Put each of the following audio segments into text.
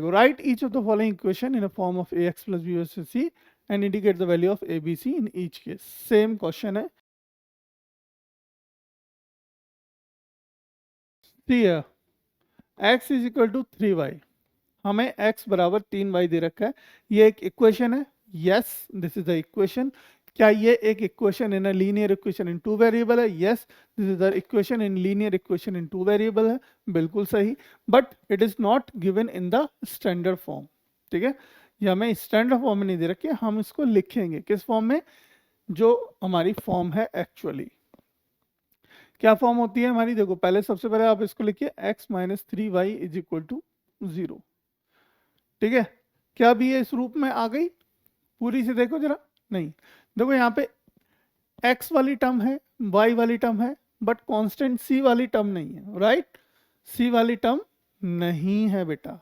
Write each of the following equation in a form of ax plus b plus c and indicate the value of a, b, c in each case. Same question है. See here, x is equal to 3y. हमें x बराबर 3y दे रखा है. ये एक equation है. Yes, this is the equation. क्या ये एक equation in linear equation in two variable है? Yes, this is the equation in linear equation in two variable है. बिल्कुल सही. But it is not given in the standard form. ठीक है, ये हमें स्टैंडर्ड फॉर्म में नहीं दे रखी है. हम इसको लिखेंगे किस फॉर्म में? जो हमारी फॉर्म है एक्चुअली. क्या फॉर्म होती है हमारी? देखो, पहले सबसे पहले आप इसको लिखिए x minus 3y is equal to 0. ठीक है, क्या भी ये इस रूप में आ गई? पूरी से देखो जरा. नहीं, देखो यहाँ पे x वाली टर्म है, y वाली टर्म है, बट कांस्टेंट c वाली टर्म नहीं है. राइट, c वाली टर्म नहीं है बेटा.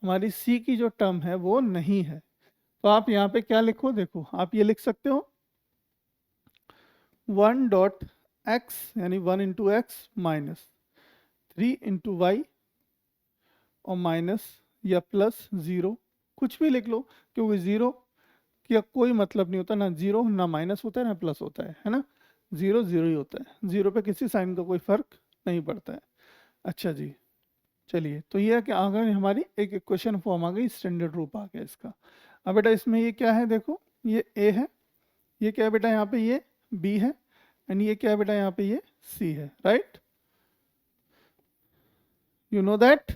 हमारी c की जो टर्म है वो नहीं है. तो आप यहाँ पे क्या लिखो? देखो, आप ये लिख सकते हो 1 डॉट x यानी 1 into x minus 3 into y और माइनस या प्लस 0, कुछ भी लिख लो, क्योंकि 0 का कोई मतलब नहीं होता. ना 0 ना माइनस होता है ना प्लस होता है ना. 0 0 ही होता है. 0 पे किसी साइन का कोई फर्क नहीं पड़ता है. अच्छा जी, चलिए. तो ये है कि आ गई हमारी एक इक्वेशन फॉर्म आ गई, स्टैंडर्ड रूप आ गया इसका. अब बेटा इसमें ये क्या है? देखो, ये a है, ये क्या है बेटा यहाँ पे? ये b है, एंड ये क्या है बेटा यहाँ पे? ये c है. Right, you know that.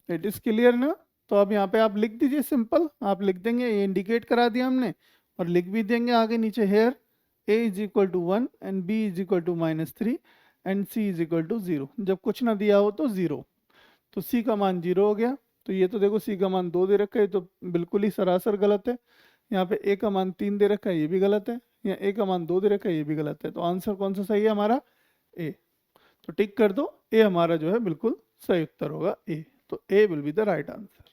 It is clear ना? तो अब यहाँ पे आप लिख दीजिए. सिंपल आप लिख देंगे, ये इंडिकेट करा दिया हमने, और लिख भी देंगे आगे नीचे. Here a is equal to 1 and b is equal to minus 3 and c is equal to 0. जब कुछ ना दिया हो तो 0, तो c का मान 0 हो गया. तो ये तो देखो c का मान 2 दे रखा है, तो बिल्कुल ही सरासर गलत है. यहाँ पे a का मान 3 दे रखा है, ये भी गलत है. यहाँ a का मान 2 दे रखा है, ये भी गलत है. तो आंसर कौन सा सही है हमारा? a. तो टिक कर दो, a हमारा जो है बिल्कुल सही उत्तर होगा, a. तो A will be the right answer.